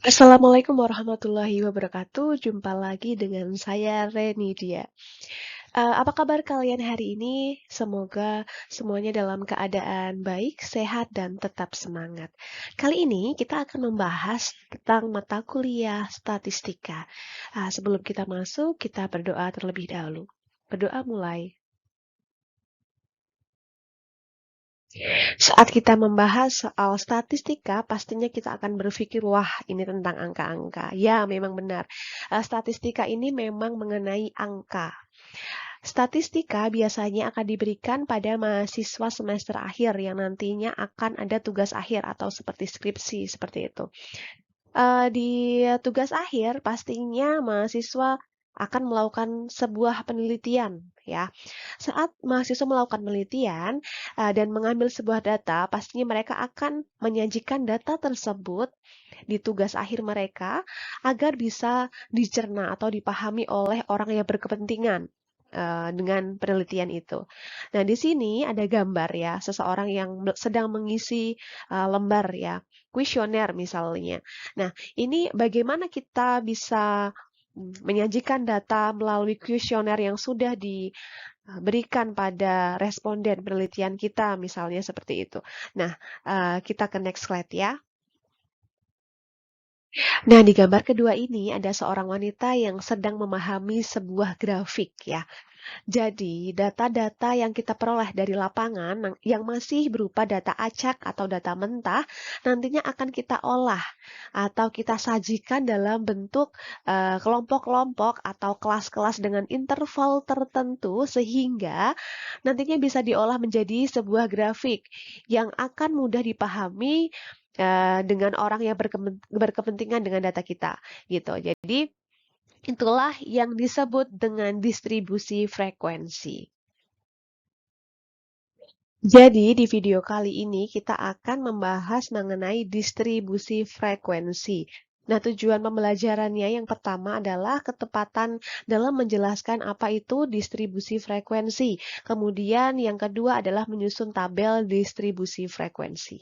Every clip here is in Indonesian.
Assalamualaikum warahmatullahi wabarakatuh. Jumpa lagi dengan saya Renidia. Apa kabar kalian hari ini? Semoga semuanya dalam keadaan baik, sehat, dan tetap semangat. Kali ini kita akan membahas tentang mata kuliah statistika. Sebelum kita masuk, kita berdoa terlebih dahulu. Berdoa mulai. Saat kita membahas soal statistika, pastinya kita akan berpikir, wah ini tentang angka-angka. Ya, memang benar. Statistika ini memang mengenai angka. Statistika biasanya akan diberikan pada mahasiswa semester akhir yang nantinya akan ada tugas akhir atau seperti skripsi, seperti itu. Di tugas akhir pastinya mahasiswa akan melakukan sebuah penelitian ya. Saat mahasiswa melakukan penelitian dan mengambil sebuah data, pastinya mereka akan menyajikan data tersebut di tugas akhir mereka agar bisa dicerna atau dipahami oleh orang yang berkepentingan dengan penelitian itu. Nah, di sini ada gambar ya, seseorang yang sedang mengisi lembar ya, kuesioner misalnya. Nah, ini bagaimana kita bisa menyajikan data melalui kuesioner yang sudah diberikan pada responden penelitian kita, misalnya seperti itu. Nah, kita ke next slide ya. Nah, di gambar kedua ini ada seorang wanita yang sedang memahami sebuah grafik ya. Jadi, data-data yang kita peroleh dari lapangan yang masih berupa data acak atau data mentah nantinya akan kita olah atau kita sajikan dalam bentuk kelompok-kelompok atau kelas-kelas dengan interval tertentu sehingga nantinya bisa diolah menjadi sebuah grafik yang akan mudah dipahami dengan orang yang berkepentingan dengan data kita gitu. Jadi itulah yang disebut dengan distribusi frekuensi. Jadi, di video kali ini kita akan membahas mengenai distribusi frekuensi. Nah, tujuan pembelajarannya yang pertama adalah ketepatan dalam menjelaskan apa itu distribusi frekuensi. Kemudian yang kedua adalah menyusun tabel distribusi frekuensi.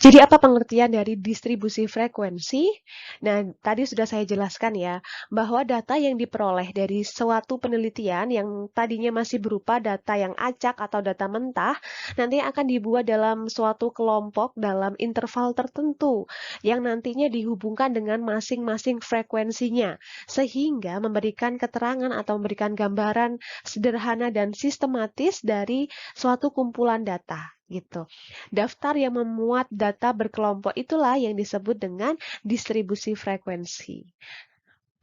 Jadi apa pengertian dari distribusi frekuensi? Nah, tadi sudah saya jelaskan ya, bahwa data yang diperoleh dari suatu penelitian yang tadinya masih berupa data yang acak atau data mentah, nanti akan dibuat dalam suatu kelompok dalam interval tertentu yang nantinya dihubungkan dengan masing-masing frekuensinya, sehingga memberikan keterangan atau memberikan gambaran sederhana dan sistematis dari suatu kumpulan data gitu. Daftar yang memuat data berkelompok itulah yang disebut dengan distribusi frekuensi.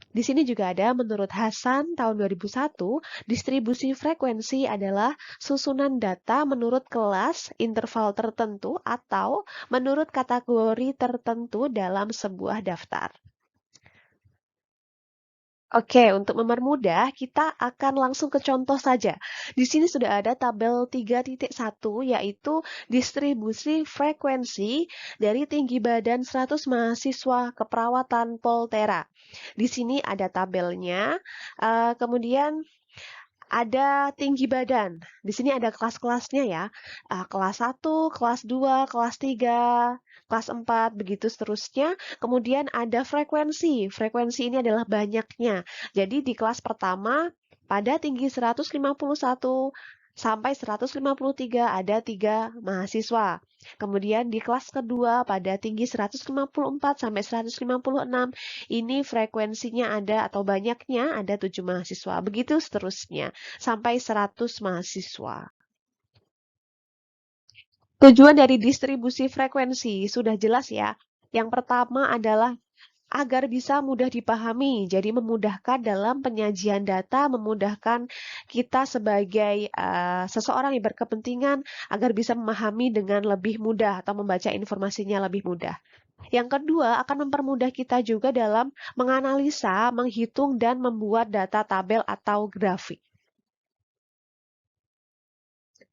Di sini juga ada menurut Hasan tahun 2001, distribusi frekuensi adalah susunan data menurut kelas, interval tertentu, atau menurut kategori tertentu dalam sebuah daftar. Oke, untuk mempermudah, kita akan langsung ke contoh saja. Di sini sudah ada tabel 3.1, yaitu distribusi frekuensi dari tinggi badan 100 mahasiswa keperawatan Poltera. Di sini ada tabelnya, kemudian ada tinggi badan. Di sini ada kelas-kelasnya ya. Kelas 1, kelas 2, kelas 3, kelas 4, begitu seterusnya. Kemudian ada frekuensi. Frekuensi ini adalah banyaknya. Jadi di kelas pertama pada tinggi 151 sampai 153 ada 3 mahasiswa. Kemudian di kelas kedua pada tinggi 154 sampai 156 ini frekuensinya ada atau banyaknya ada 7 mahasiswa. Begitu seterusnya sampai 100 mahasiswa. Tujuan dari distribusi frekuensi sudah jelas ya. Yang pertama adalah agar bisa mudah dipahami, jadi memudahkan dalam penyajian data, memudahkan kita sebagai seseorang yang berkepentingan agar bisa memahami dengan lebih mudah atau membaca informasinya lebih mudah. Yang kedua, akan mempermudah kita juga dalam menganalisa, menghitung, dan membuat data tabel atau grafik.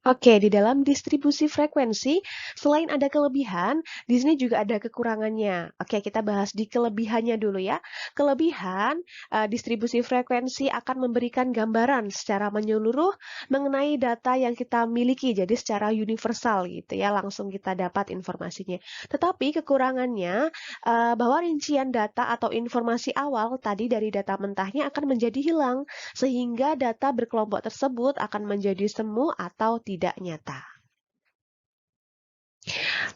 Oke, di dalam distribusi frekuensi, selain ada kelebihan, di sini juga ada kekurangannya. Oke, kita bahas di kelebihannya dulu ya. Kelebihan distribusi frekuensi akan memberikan gambaran secara menyeluruh mengenai data yang kita miliki, jadi secara universal gitu ya, langsung kita dapat informasinya. Tetapi kekurangannya bahwa rincian data atau informasi awal tadi dari data mentahnya akan menjadi hilang sehingga data berkelompok tersebut akan menjadi semu atau tidak nyata.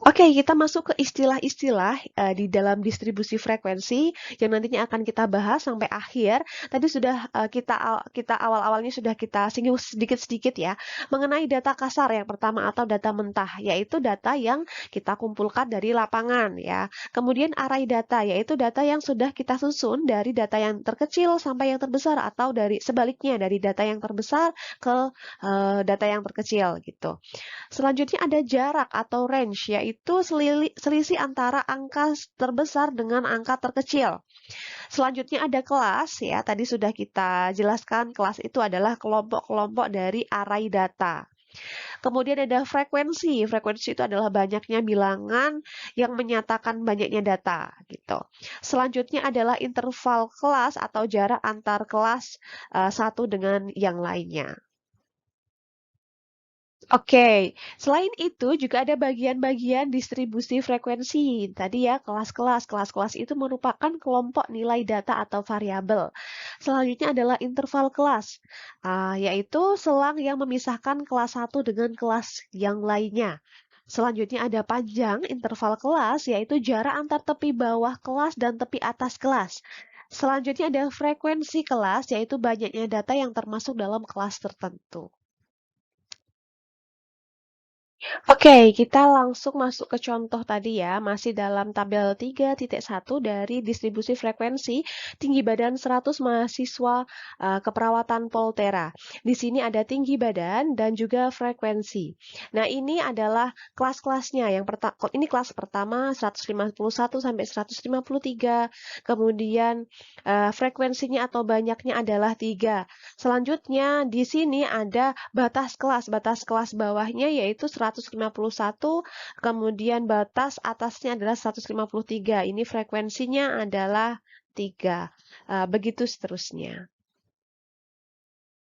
Oke, kita masuk ke istilah-istilah di dalam distribusi frekuensi yang nantinya akan kita bahas sampai akhir. Tadi sudah kita awal-awalnya sudah kita singgung sedikit-sedikit ya mengenai data kasar yang pertama atau data mentah, yaitu data yang kita kumpulkan dari lapangan ya. Kemudian array data, yaitu data yang sudah kita susun dari data yang terkecil sampai yang terbesar atau dari sebaliknya dari data yang terbesar ke data yang terkecil gitu. Selanjutnya ada jarak atau range, yaitu selisih antara angka terbesar dengan angka terkecil. Selanjutnya ada kelas, ya tadi sudah kita jelaskan kelas itu adalah kelompok-kelompok dari array data. Kemudian ada frekuensi. Frekuensi itu adalah banyaknya bilangan yang menyatakan banyaknya data gitu. Selanjutnya adalah interval kelas atau jarak antar kelas satu dengan yang lainnya. Oke, selain itu juga ada bagian-bagian distribusi frekuensi. Tadi ya, kelas-kelas itu merupakan kelompok nilai data atau variabel. Selanjutnya adalah interval kelas, yaitu selang yang memisahkan kelas satu dengan kelas yang lainnya. Selanjutnya ada panjang interval kelas, yaitu jarak antar tepi bawah kelas dan tepi atas kelas. Selanjutnya ada frekuensi kelas, yaitu banyaknya data yang termasuk dalam kelas tertentu. Oke, kita langsung masuk ke contoh tadi ya, masih dalam tabel 3.1 dari distribusi frekuensi tinggi badan 100 mahasiswa keperawatan Poltera. Di sini ada tinggi badan dan juga frekuensi. Nah, ini adalah kelas-kelasnya. Ini kelas pertama 151 sampai 153. Kemudian frekuensinya atau banyaknya adalah 3. Selanjutnya di sini ada batas kelas bawahnya yaitu 151, kemudian batas atasnya adalah 153. Ini frekuensinya adalah 3. Begitu seterusnya.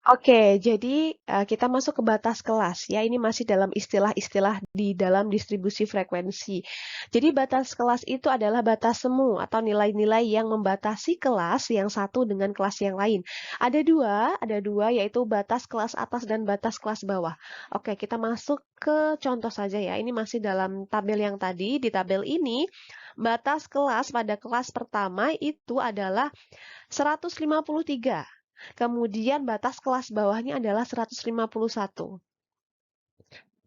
Oke, jadi kita masuk ke batas kelas ya. Ini masih dalam istilah-istilah di dalam distribusi frekuensi. Jadi batas kelas itu adalah batas semu atau nilai-nilai yang membatasi kelas yang satu dengan kelas yang lain. Ada dua yaitu batas kelas atas dan batas kelas bawah. Oke, kita masuk ke contoh saja ya. Ini masih dalam tabel yang tadi. Di tabel ini batas kelas pada kelas pertama itu adalah 153. Kemudian batas kelas bawahnya adalah 151.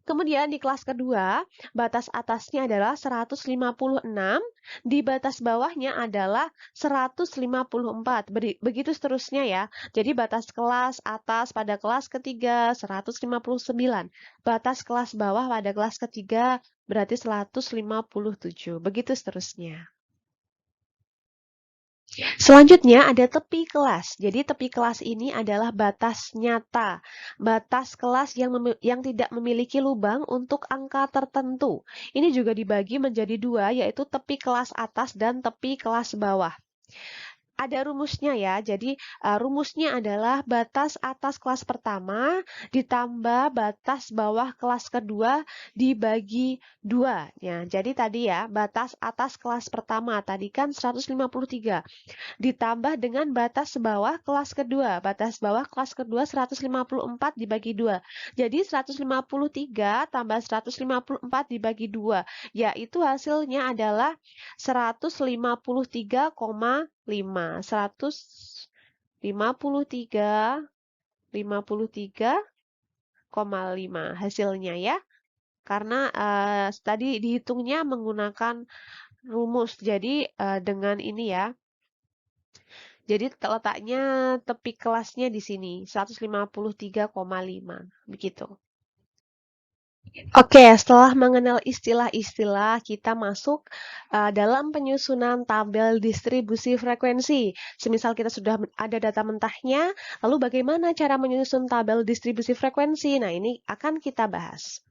Kemudian di kelas kedua, batas atasnya adalah 156, di batas bawahnya adalah 154. Begitu seterusnya ya. Jadi batas kelas atas pada kelas ketiga 159. Batas kelas bawah pada kelas ketiga berarti 157. Begitu seterusnya. Selanjutnya ada tepi kelas. Jadi tepi kelas ini adalah batas nyata, batas kelas yang tidak memiliki lubang untuk angka tertentu. Ini juga dibagi menjadi dua, yaitu tepi kelas atas dan tepi kelas bawah. Ada rumusnya ya. Jadi rumusnya adalah batas atas kelas pertama ditambah batas bawah kelas kedua dibagi 2. Ya, jadi tadi ya, batas atas kelas pertama tadi kan 153 ditambah dengan batas bawah kelas kedua. Batas bawah kelas kedua 154 dibagi 2. Jadi 153 tambah 154 dibagi 2. Yaitu hasilnya adalah 153,5. 153,5 hasilnya ya. Karena tadi dihitungnya menggunakan rumus. Jadi dengan ini ya. Jadi letaknya tepi kelasnya di sini, 153,5. Begitu. Oke, setelah mengenal istilah-istilah, kita masuk dalam penyusunan tabel distribusi frekuensi. Semisal kita sudah ada data mentahnya, lalu bagaimana cara menyusun tabel distribusi frekuensi? Nah, ini akan kita bahas.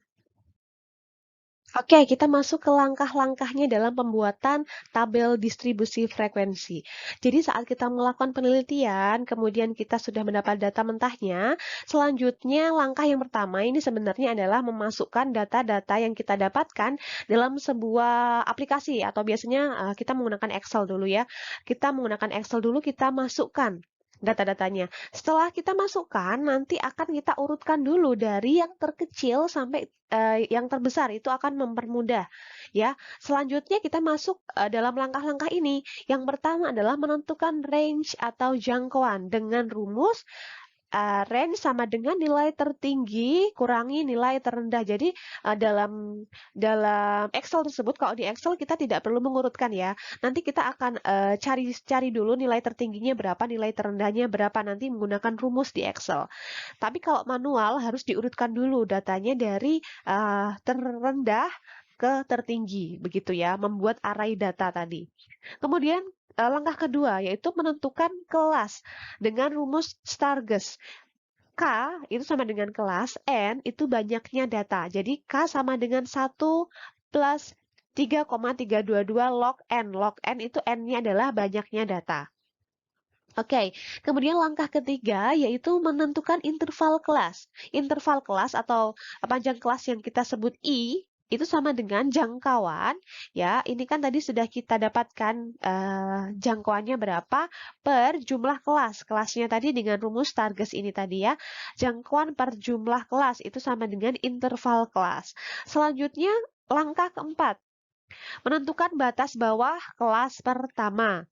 Oke, kita masuk ke langkah-langkahnya dalam pembuatan tabel distribusi frekuensi. Jadi saat kita melakukan penelitian, kemudian kita sudah mendapat data mentahnya, selanjutnya langkah yang pertama ini sebenarnya adalah memasukkan data-data yang kita dapatkan dalam sebuah aplikasi atau biasanya kita menggunakan Excel dulu ya. Kita menggunakan Excel dulu, kita masukkan data-datanya. Setelah kita masukkan, nanti akan kita urutkan dulu dari yang terkecil sampai yang terbesar, itu akan mempermudah ya. Selanjutnya kita masuk dalam langkah-langkah ini. Yang pertama adalah menentukan range atau jangkauan dengan rumus range sama dengan nilai tertinggi kurangi nilai terendah. Jadi dalam Excel tersebut, kalau di Excel kita tidak perlu mengurutkan ya. Nanti kita akan cari dulu nilai tertingginya berapa, nilai terendahnya berapa, nanti menggunakan rumus di Excel. Tapi kalau manual harus diurutkan dulu datanya dari terendah ke tertinggi, begitu ya, membuat array data tadi. Kemudian langkah kedua yaitu menentukan kelas dengan rumus Stargess. K itu sama dengan kelas, N itu banyaknya data. Jadi K sama dengan 1 plus 3,322 log N. Log N itu N-nya adalah banyaknya data. Oke, kemudian langkah ketiga yaitu menentukan interval kelas. Interval kelas atau panjang kelas yang kita sebut I itu sama dengan jangkauan ya. Ini kan tadi sudah kita dapatkan jangkauannya berapa per jumlah kelas. Kelasnya tadi dengan rumus Stargess ini tadi ya. Jangkauan per jumlah kelas itu sama dengan interval kelas. Selanjutnya langkah keempat, menentukan batas bawah kelas pertama.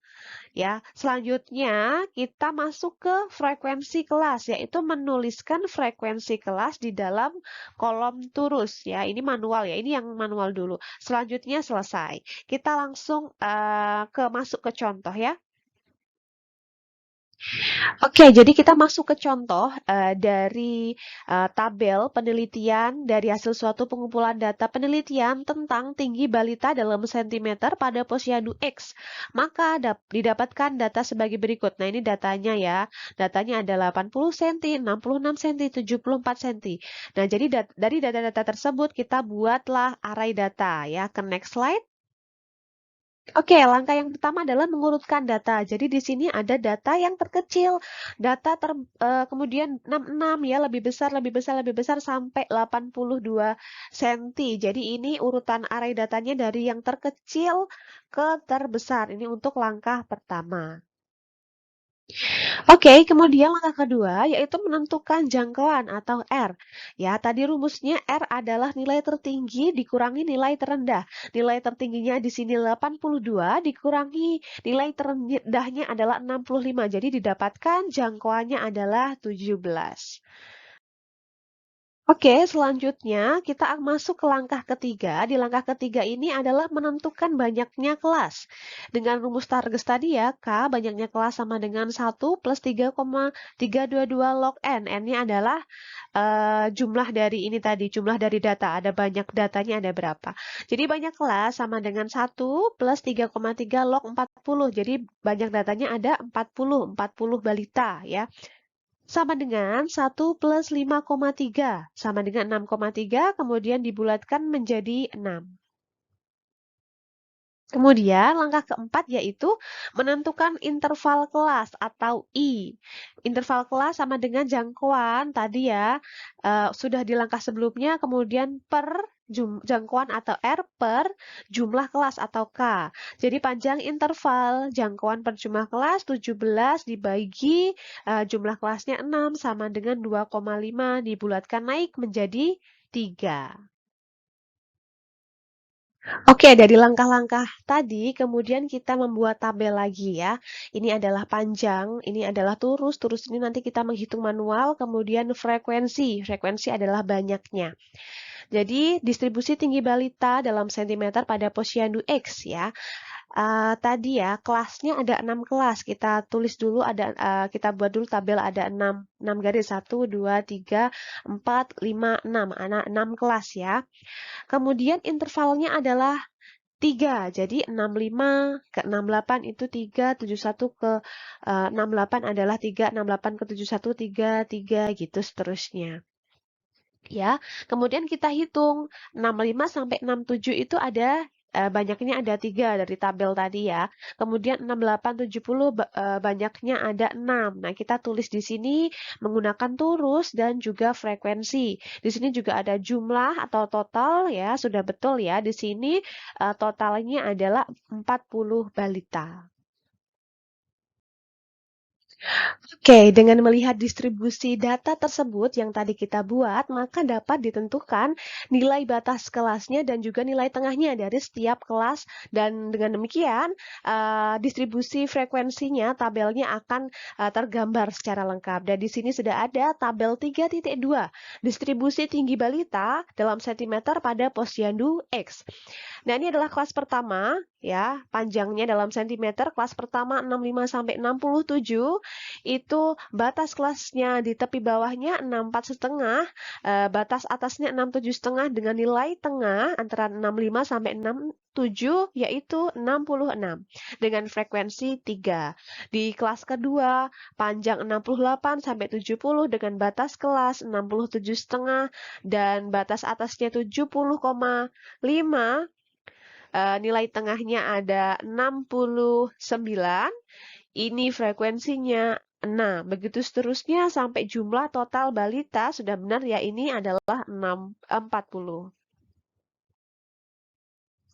Ya, selanjutnya kita masuk ke frekuensi kelas, yaitu menuliskan frekuensi kelas di dalam kolom tulis ya. Ini manual ya, ini yang manual dulu. Selanjutnya selesai. Kita langsung masuk ke contoh ya. Oke, jadi kita masuk ke contoh dari tabel penelitian dari hasil suatu pengumpulan data penelitian tentang tinggi balita dalam sentimeter pada posyandu X. Maka didapatkan data sebagai berikut. Nah, ini datanya ya. Datanya ada 80 cm, 66 cm, 74 cm. Nah, jadi dari data-data tersebut kita buatlah array data ya. Ke next slide. Oke, langkah yang pertama adalah mengurutkan data. Jadi di sini ada data yang terkecil, kemudian 66 ya, lebih besar, lebih besar, lebih besar sampai 82 cm. Jadi ini urutan array datanya dari yang terkecil ke terbesar. Ini untuk langkah pertama. Oke, kemudian langkah kedua yaitu menentukan jangkauan atau R. Ya, tadi rumusnya R adalah nilai tertinggi dikurangi nilai terendah. Nilai tertingginya di sini 82 dikurangi nilai terendahnya adalah 65. Jadi didapatkan jangkauannya adalah 17. Oke, selanjutnya kita masuk ke langkah ketiga. Di langkah ketiga ini adalah menentukan banyaknya kelas. Dengan rumus Stargess tadi ya, K banyaknya kelas sama dengan 1 plus 3,322 log N. N-nya adalah jumlah dari ini tadi, jumlah dari data. Ada banyak datanya ada berapa. Jadi banyak kelas sama dengan 1 plus 3,3 log 40. Jadi banyak datanya ada 40 balita ya. Sama dengan 1 plus 5,3. Sama dengan 6,3, kemudian dibulatkan menjadi 6. Kemudian langkah keempat yaitu menentukan interval kelas atau I. Interval kelas sama dengan jangkauan tadi ya, sudah di langkah sebelumnya, kemudian per jangkauan atau R per jumlah kelas atau K. Jadi panjang interval jangkauan per jumlah kelas 17 dibagi jumlah kelasnya 6 sama dengan 2,5 dibulatkan naik menjadi 3. Oke, dari langkah-langkah tadi, kemudian kita membuat tabel lagi ya. Ini adalah panjang, ini adalah turus, turus ini nanti kita menghitung manual, kemudian frekuensi, frekuensi adalah banyaknya. Jadi, distribusi tinggi balita dalam sentimeter pada posyandu X ya. tadi ya, kelasnya ada 6 kelas. Kita tulis dulu kita buat dulu tabel ada 6 garis. 1, 2, 3, 4, 5, 6. Ada 6 kelas ya. Kemudian intervalnya adalah 3. Jadi 65 ke 68 itu 3, 71 ke 68 adalah 3, 68 ke 71, 3, 3 gitu seterusnya. Ya, kemudian kita hitung 65 sampai 67 itu ada banyaknya ada 3 dari tabel tadi ya. Kemudian 68, 70 banyaknya ada 6. Nah, kita tulis di sini menggunakan turus dan juga frekuensi. Di sini juga ada jumlah atau total ya, sudah betul ya. Di sini totalnya adalah 40 balita. Oke, dengan melihat distribusi data tersebut yang tadi kita buat, maka dapat ditentukan nilai batas kelasnya dan juga nilai tengahnya dari setiap kelas. Dan dengan demikian, distribusi frekuensinya, tabelnya akan tergambar secara lengkap. Dan di sini sudah ada tabel 3.2, distribusi tinggi balita dalam sentimeter pada posyandu X. Nah, ini adalah kelas pertama, ya, panjangnya dalam sentimeter. Kelas pertama 65 sampai 67, itu batas kelasnya di tepi bawahnya 64,5, batas atasnya 67,5 dengan nilai tengah antara 65 sampai 67 yaitu 66 dengan frekuensi 3. Di kelas kedua, panjang 68 sampai 70 dengan batas kelas 67,5 dan batas atasnya 70,5. Nilai tengahnya ada 69, ini frekuensinya 6. Begitu seterusnya sampai jumlah total balita sudah benar ya, ini adalah 40.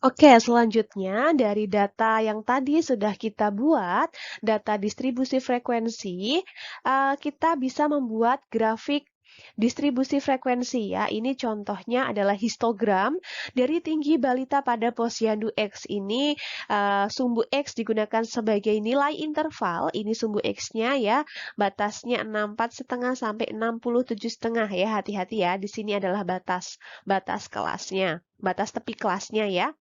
Oke, selanjutnya dari data yang tadi sudah kita buat, data distribusi frekuensi, kita bisa membuat grafik distribusi frekuensi ya. Ini contohnya adalah histogram dari tinggi balita pada posyandu X ini. Sumbu X digunakan sebagai nilai interval. Ini sumbu X-nya ya. Batasnya 64,5 sampai 67,5 ya. Hati-hati ya. Di sini adalah batas kelasnya, batas tepi kelasnya ya.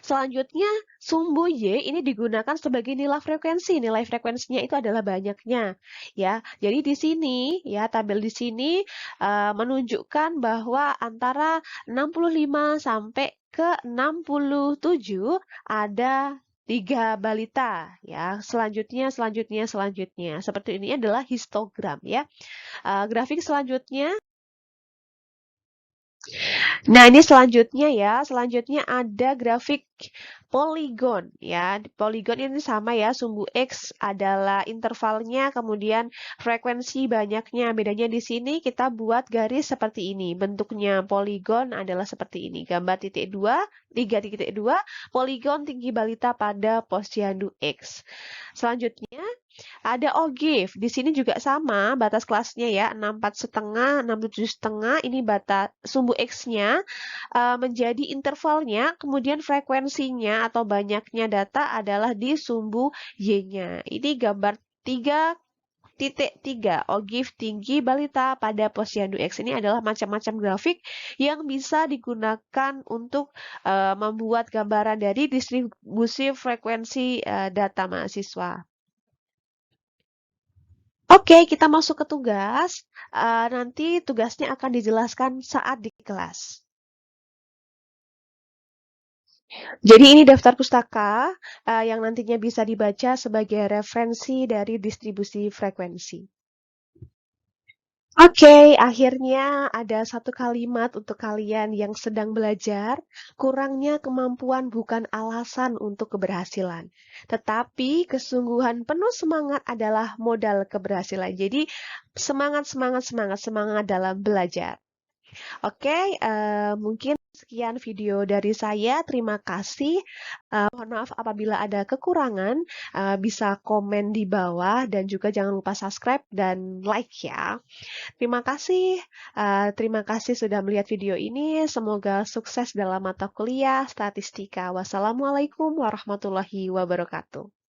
Selanjutnya, sumbu Y ini digunakan sebagai nilai frekuensi. Nilai frekuensinya itu adalah banyaknya, ya. Jadi di sini, ya, tabel di sini menunjukkan bahwa antara 65 sampai ke 67 ada 3 balita, ya. Selanjutnya. Seperti ini adalah histogram, ya. Grafik selanjutnya. Nah, ini selanjutnya ya. Selanjutnya ada grafik poligon ya. Poligon ini sama ya, sumbu X adalah intervalnya, kemudian frekuensi banyaknya. Bedanya di sini kita buat garis seperti ini. Bentuknya poligon adalah seperti ini. Gambar 3.2, poligon tinggi balita pada posyandu X. Selanjutnya ada OGIF. Di sini juga sama, batas kelasnya ya, 64,5, 67,5. Ini batas sumbu X-nya menjadi intervalnya, kemudian frekuensinya atau banyaknya data adalah di sumbu Y-nya. Ini gambar 3.3 OGIF tinggi balita pada posyandu X. Ini adalah macam-macam grafik yang bisa digunakan untuk membuat gambaran dari distribusi frekuensi data mahasiswa. Oke, kita masuk ke tugas. Nanti tugasnya akan dijelaskan saat di kelas. Jadi ini daftar pustaka yang nantinya bisa dibaca sebagai referensi dari distribusi frekuensi. Oke, akhirnya ada satu kalimat untuk kalian yang sedang belajar. Kurangnya kemampuan bukan alasan untuk keberhasilan, tetapi kesungguhan penuh semangat adalah modal keberhasilan. Jadi semangat dalam belajar. Oke, mungkin sekian video dari saya. Terima kasih. Mohon maaf apabila ada kekurangan. Bisa komen di bawah dan juga jangan lupa subscribe dan like ya. Terima kasih. Terima kasih sudah melihat video ini. Semoga sukses dalam mata kuliah statistika. Wassalamualaikum warahmatullahi wabarakatuh.